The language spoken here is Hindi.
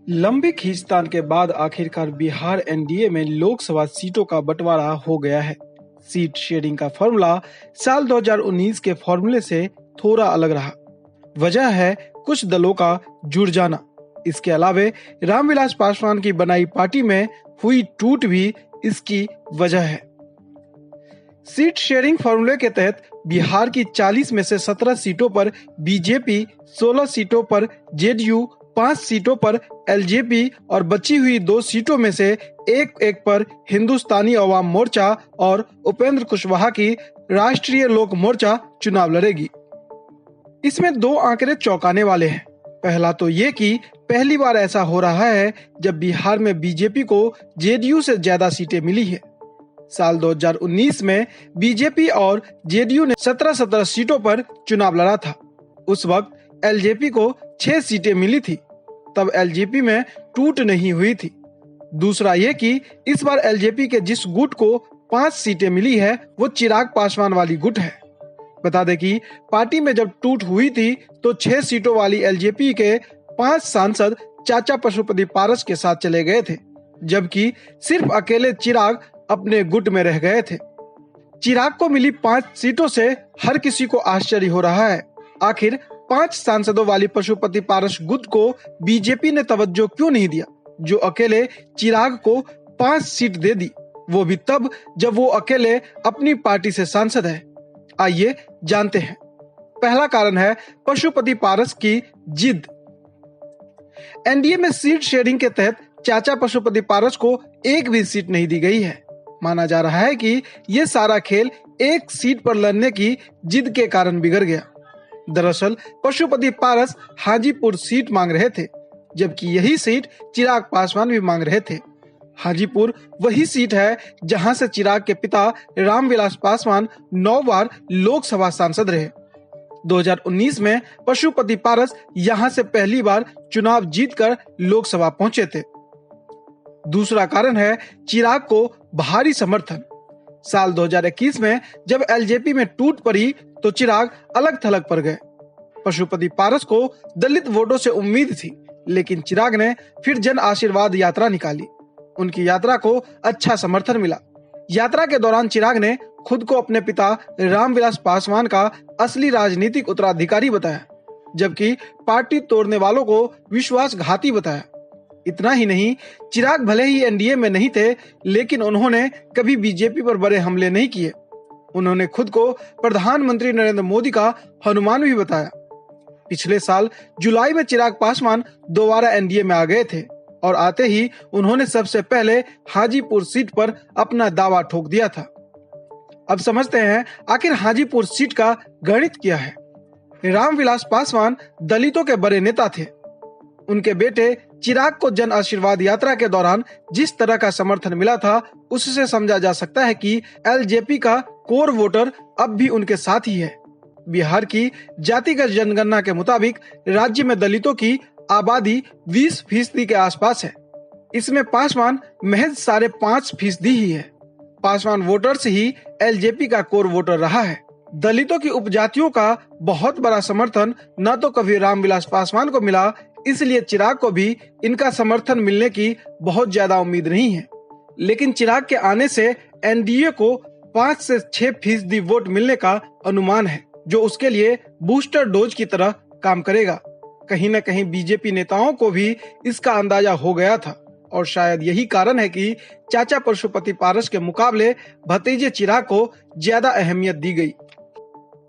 लंबी खींचतान के बाद आखिरकार बिहार एनडीए में लोकसभा सीटों का बंटवारा हो गया है। सीट शेयरिंग का फॉर्मूला साल 2019 के फॉर्मूले से थोड़ा अलग रहा। वजह है कुछ दलों का जुड़ जाना। इसके अलावे रामविलास पासवान की बनाई पार्टी में हुई टूट भी इसकी वजह है। सीट शेयरिंग फॉर्मूले के तहत बिहार की 40 में से 17 सीटों पर बीजेपी, 16 सीटों पर जेडीयू, 5 सीटों पर एलजेपी और बची हुई 2 सीटों में से एक पर हिंदुस्तानी अवाम मोर्चा और उपेंद्र कुशवाहा की राष्ट्रीय लोक मोर्चा चुनाव लड़ेगी। इसमें 2 आंकड़े चौंकाने वाले हैं। पहला तो ये कि पहली बार ऐसा हो रहा है जब बिहार में बीजेपी को जेडीयू से ज्यादा सीटें मिली है। साल 2019 में बीजेपी और जेडीयू ने 17 सीटों पर चुनाव लड़ा था। उस वक्त एलजेपी को 6 सीटें मिली थी। तब एलजेपी में टूट नहीं हुई थी। दूसरा ये कि इस बार एलजेपी के जिस गुट को 5 सीटें मिली है वो चिराग पासवान वाली गुट है। बता दें कि पार्टी में जब टूट हुई थी तो 6 सीटों वाली एलजेपी के 5 सांसद चाचा पशुपति पारस के साथ चले गए थे, जबकि सिर्फ अकेले चिराग अपने गुट में रह गए थे। चिराग को मिली 5 सीटों से हर किसी को आश्चर्य हो रहा है। आखिर 5 सांसदों वाली पशुपति पारस गुट को बीजेपी ने तवज्जो क्यों नहीं दिया, जो अकेले चिराग को 5 सीट दे दी, वो भी तब जब वो अकेले अपनी पार्टी से सांसद है। आइए जानते हैं। पहला कारण है पशुपति पारस की जिद। एनडीए में सीट शेयरिंग के तहत चाचा पशुपति पारस को एक भी सीट नहीं दी गई है। माना जा रहा है कि ये सारा खेल एक सीट पर लड़ने की जिद के कारण बिगड़ गया। दरअसल पशुपति पारस हाजीपुर सीट मांग रहे थे, जबकि यही सीट चिराग पासवान भी मांग रहे थे। हाजीपुर वही सीट है जहां से चिराग के पिता रामविलास पासवान 9 बार लोकसभा सांसद रहे। 2019 में पशुपति पारस यहां से पहली बार चुनाव जीतकर लोकसभा पहुंचे थे। दूसरा कारण है चिराग को भारी समर्थन। साल 2021 में जब एलजेपी में टूट पड़ी तो चिराग अलग थलग पर गए। पशुपति पारस को दलित वोटों से उम्मीद थी, लेकिन चिराग ने फिर जन आशीर्वाद यात्रा निकाली। उनकी यात्रा को अच्छा समर्थन मिला। यात्रा के दौरान चिराग ने खुद को अपने पिता रामविलास पासवान का असली राजनीतिक उत्तराधिकारी बताया, जबकि पार्टी तोड़ने वालों को विश्वासघाती बताया। इतना ही नहीं, चिराग भले ही एनडीए में नहीं थे, लेकिन उन्होंने कभी बीजेपी पर बड़े हमले नहीं किए। उन्होंने खुद को प्रधानमंत्री नरेंद्र मोदी का हनुमान भी बताया। पिछले साल जुलाई में चिराग पासवान दोबारा एनडीए में आ गए थे और आते ही उन्होंने सबसे पहले हाजीपुर सीट पर अपना दावा ठोक दिया था। अब समझते हैं आखिर हाजीपुर सीट का गणित क्या है। रामविलास पासवान दलितों के बड़े नेता थे। उनके बेटे चिराग को जन आशीर्वाद यात्रा के दौरान जिस तरह का समर्थन मिला था, उससे समझा जा सकता है कि एलजेपी का कोर वोटर अब भी उनके साथ ही है। बिहार की जातिगत जनगणना के मुताबिक राज्य में दलितों की आबादी 20% के आसपास है। इसमें पासवान महज 5.5% ही है। पासवान वोटर्स ही एलजेपी का कोर वोटर रहा है। दलितों की उपजातियों का बहुत बड़ा समर्थन न तो कभी रामविलास पासवान को मिला, इसलिए चिराग को भी इनका समर्थन मिलने की बहुत ज्यादा उम्मीद नहीं है। लेकिन चिराग के आने से एनडीए को 5 से 6% वोट मिलने का अनुमान है, जो उसके लिए बूस्टर डोज की तरह काम करेगा। कहीं न कहीं बीजेपी नेताओं को भी इसका अंदाजा हो गया था और शायद यही कारण है कि चाचा पशुपति पारस के मुकाबले भतीजे चिराग को ज्यादा अहमियत दी गई।